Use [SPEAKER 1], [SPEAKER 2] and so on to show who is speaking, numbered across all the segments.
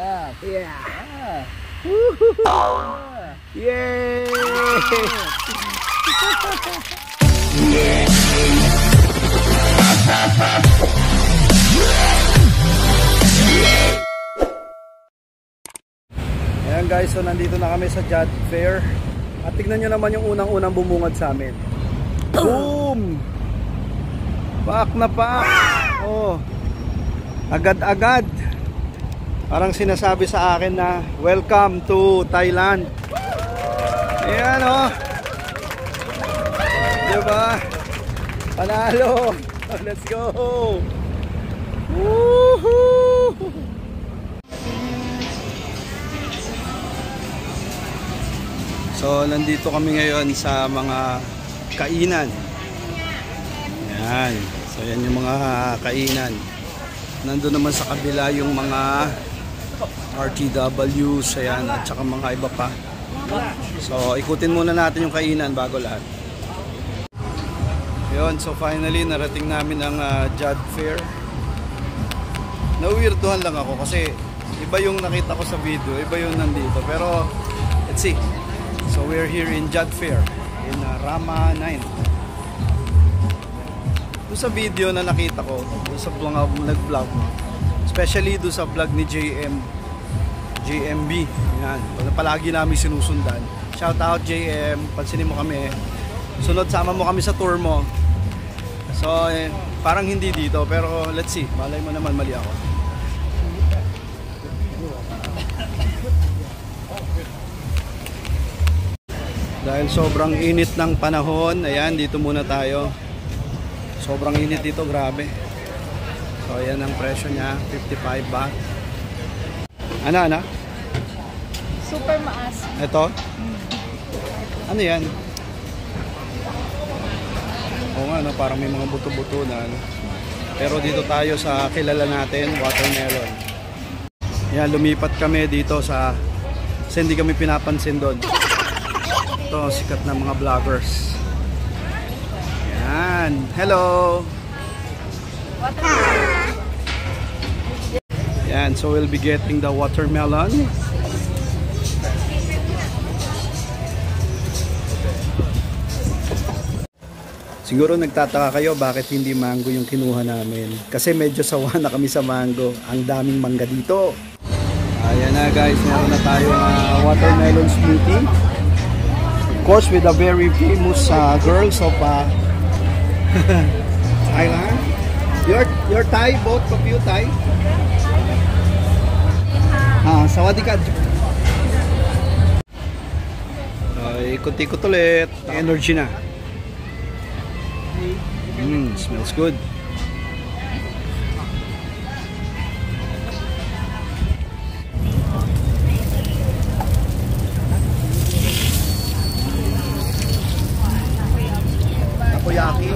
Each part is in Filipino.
[SPEAKER 1] Yeah.
[SPEAKER 2] Yeah.
[SPEAKER 1] Yay! Ayan guys, so nandito na kami sa Jodd Fair. At tignan nyo naman yung unang-unang bumungad sa amin. Boom! Paak na paak! Oh, agad-agad. Parang sinasabi sa akin na welcome to Thailand. Ayan oh. Diba? Panalo. Let's go. Woohoo! So nandito kami ngayon sa mga kainan. Ayan. So yan yung mga kainan. Nandun naman sa kabila yung mga RTWs, ayan, at saka mga iba pa. So ikutin muna natin yung kainan bago lahat. Yun, so finally narating namin ang Jodd Fair. Nawirduhan lang ako kasi iba yung nakita ko sa video, iba yung nandito. Pero let's see. So we're here in Jodd Fair in Rama 9. Doon sa video na nakita ko, doon sa nag-vlog, especially doon sa vlog ni JMB, yan, palagi namin sinusundan. Shout out JM, pansinin mo kami, sunod sama mo kami sa tour mo. So parang hindi dito, pero let's see, malay mo naman mali ako. Dahil sobrang init ng panahon, ayan, dito muna tayo. Sobrang init dito, grabe. So ayan ang presyo niya, 55 baht. Ano?
[SPEAKER 2] Super maas.
[SPEAKER 1] Ito? Ano yan? Oo nga, no? Parang may mga buto-buto na. Pero dito tayo sa kilala natin, watermelon. Yan, lumipat kami dito sa... Kasi hindi kami pinapansin doon. Ito, sikat na mga vloggers. Yan. Hello!
[SPEAKER 2] Watermelon.
[SPEAKER 1] Yan, so we'll be getting the watermelon. Siguro nagtataka kayo bakit hindi mango yung kinuha namin. Kasi medyo sawa na kami sa mango. Ang daming mangga dito. Ayan na guys, meron na tayong watermelon smoothie. Of course, with the very famous girls of Thailand. You're Thai? Both of you Thai? Sawadee ka. Ikot-ikot ulit. Energy na. Smells good. Takoyaki.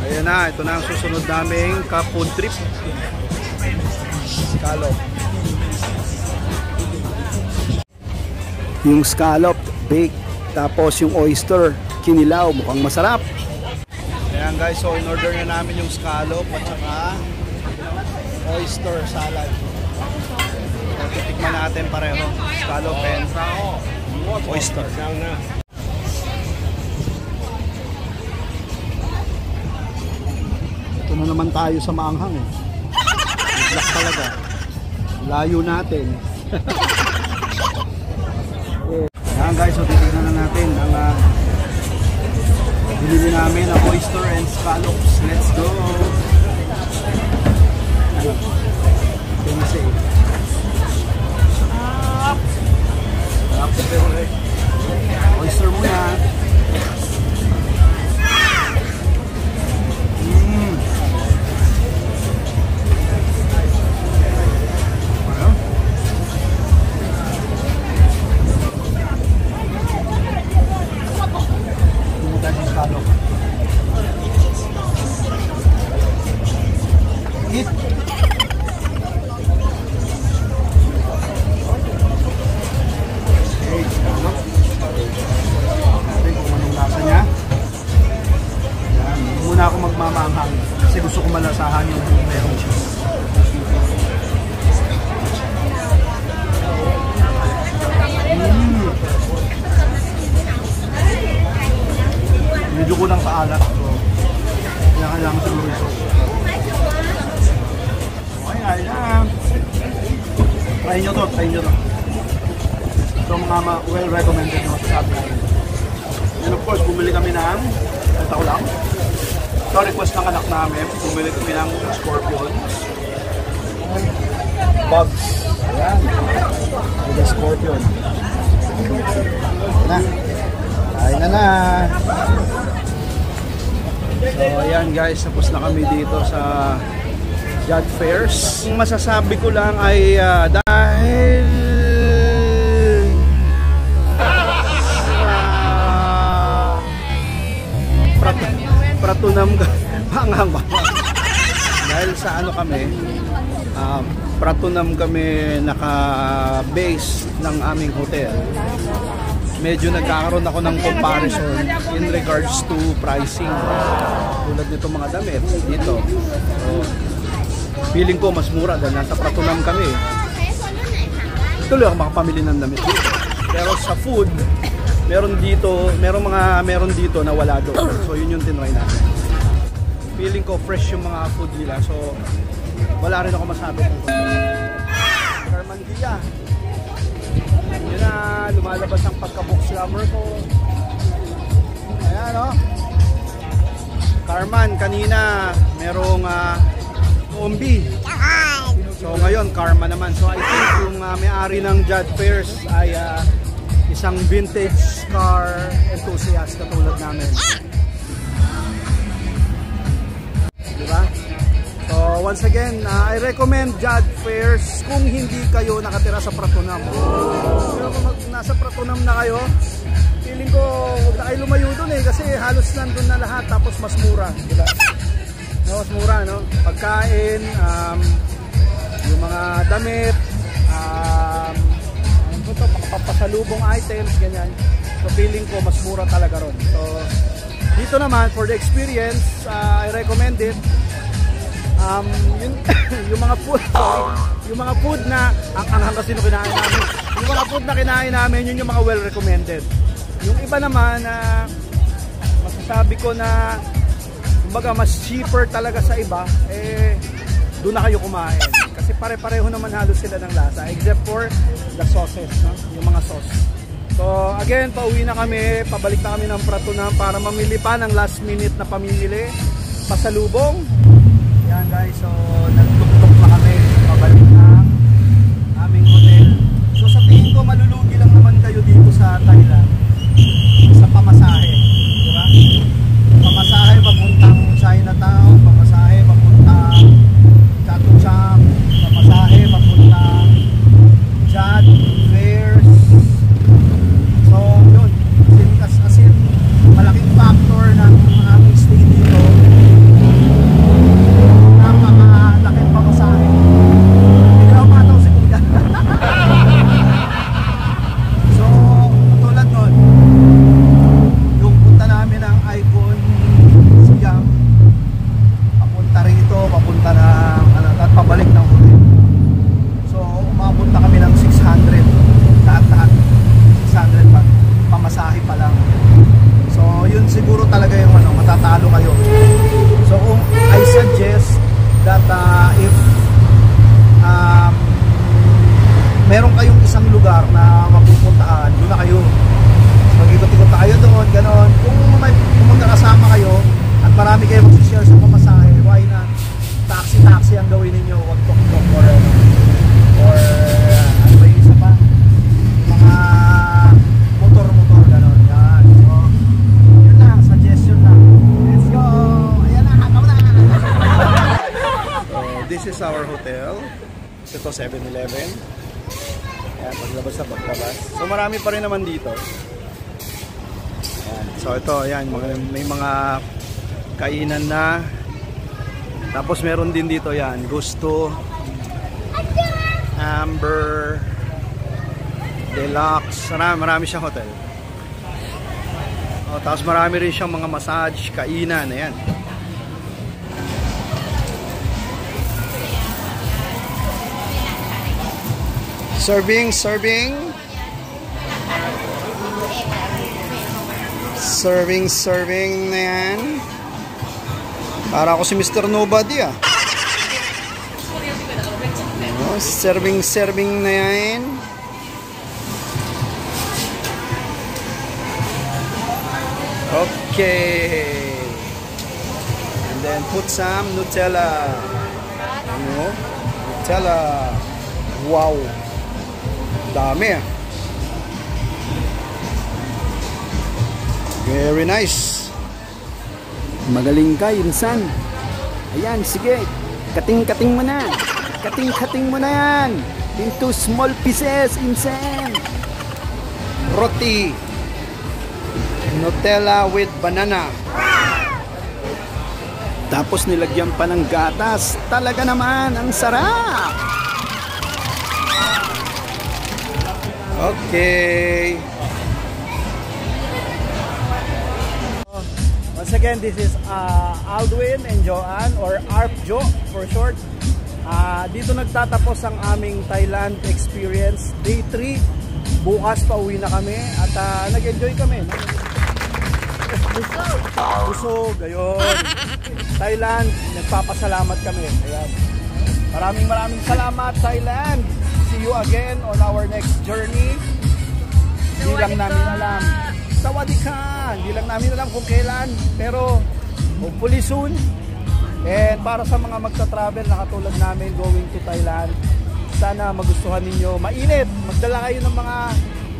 [SPEAKER 1] Ayan na, ito na ang susunod naming food trip. Scallop. Yung scallop, bake. Tapos yung oyster, kinilaw. Mukhang masarap. Ayan guys, so in order na namin yung scallop at saka oyster salad. So, titikman natin pareho. Scallop and oyster. Ito na naman tayo sa maanghang eh. Black talaga. Layo natin. Ayan guys, so titignan na natin ang binili namin ang oyster and scallops. Let's go! Oyster muna. well recommended na masasabi namin. And of course, bumili kami ng, ito ko lang, ito request ng anak namin, bumili kami ng scorpion. Bugs. Ayan. With the scorpion. Na. Kain na. So ayan guys, tapos na kami dito sa Jad Fairs. Ang masasabi ko lang ay dahil pratunam dahil sa ano kami, pratunam kami naka-base ng aming hotel. Medyo nagkakaroon ako ng comparison in regards to pricing. Tulad nito mga damit dito. So, feeling ko mas mura dahil nasa pratunam kami. Tuloy ako makapamili ng damit dito. Pero sa food, meron dito na wala doon. So yun yung tinry natin. Feeling ko fresh yung mga food nila. So wala rin ako masabi kung Carmandia. Yun na, lumalabas ang pagka-book slammer ko. Ayan o. Carman, kanina merong Ombi. So ngayon, Karma naman. So I think yung may-ari ng Jad Fairs ay isang vintage car enthusiast katulad namin. Diba? So once again, I recommend Jad Fairs kung hindi kayo nakatira sa Pratunam. Pero kung nasa Pratunam na kayo, feeling ko huwag na kayo lumayo dun kasi halos nandun na lahat tapos mas mura. Diba? No, mas mura, no? Pagkain, yung mga damit, papasalubong items, ganyan. So feeling ko mas mura talaga ron. So dito naman for the experience, I recommend it. Yung mga food, yung mga food na ang kasi kinain namin. Yung mga food na kinain namin, yun yung mga well recommended. Yung iba naman masasabi ko na kumbaga mas cheaper talaga sa iba, doon na kayo kumain. Kasi pare-pareho naman halos sila ng lasa except for the sauces, no? Yung mga sauce. So again, pauwi na kami, pabalik na kami ng Pratunam para mamili pa ng last minute na pamimili, pasalubong. Yan guys, so nagtuktok na kami pabalik ng aming hotel. So sa tingin ko malulugi lang naman kayo dito sa Thailand sa pamasahe, di ba? Pamasahe papuntang Chinatown, pamasahe papuntang Chatuchak, pamasahe papuntang Jad Fairs. So yun, asin malaking factor ng aming stay dito. Napakalaking pamasahe. Hindi na umataw si Kuya. So tulad nun, yung punta namin ng Icon Siam, papunta rito, papunta ng at pabalik ng hotel. So umabot na kami ng 600 lahat 600 pa pamasahe pa lang. So yun siguro talaga yung matatalo kayo. So I suggest that if meron kayong isang lugar na mapupuntahan, doon na kayo. Mag-ikot-ikot na kayo doon, ganon. Kung magkakasama kayo at marami kayo mag-share sa pamasahe, why not? Taxi ang gawin ninyo, wag tok-tok or ano ba yung isa pa? Mga motor-motor, ganon. Yan. So, yun lang, suggestion lang. Let's go! Ayan na, hakaw na! So, this is our hotel. Ito 7-Eleven. Ayan, paglabas na paglabas. So marami pa rin naman dito. Ayan. So ito, ayan, may mga kainan na. Tapos meron din dito, yan, Gusto, Amber, Deluxe. Marami siyang hotel. O, tapos marami rin siyang mga massage, kainan. Ayan. Serving na yan. Para ako si Mr. Nobody Serving na yan. Okay. And then put some Nutella. Ano? Nutella. Wow. Dami. Very nice.
[SPEAKER 3] Magaling ka, Insan. Ayan, sige. Kating-kating mo na. Kating-kating mo na yan. Into small pieces, Insan.
[SPEAKER 1] Roti. Nutella with banana.
[SPEAKER 3] Tapos nilagyan pa ng gatas. Talaga naman, ang sarap.
[SPEAKER 1] Okay.
[SPEAKER 4] Once again, this is Aldwin and Joanne, or ARPJO for short. Dito nagtatapos ang aming Thailand experience. Day 3. Bukas pa uwi na kami at nag-enjoy kami. Busog, ayun. Thailand, nagpapasalamat kami. Ayan. Maraming salamat, Thailand. See you again on our next journey. Di lang namin alam. Sawadika! Hindi lang namin alam kung kailan, pero hopefully soon. And para sa mga magta-travel na katulad namin going to Thailand, sana magustuhan ninyo. Mainit! Magdala kayo ng mga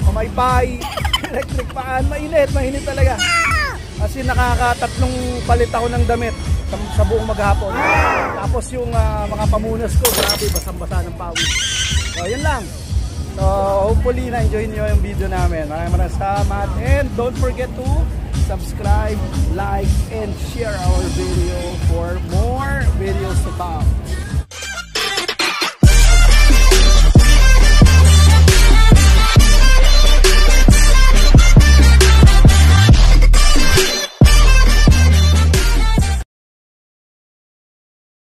[SPEAKER 4] pamaypay, electric fan. Mainit talaga. Kasi nakakatatlong palit ako ng damit sa buong maghapon. Tapos yung mga pamunas ko, grabe, basang-basa ng pawis. So, yun lang. So, hopefully na-enjoy niyo yung video namin. Maraming salamat. And don't forget to subscribe, like, and share our video for more videos to come.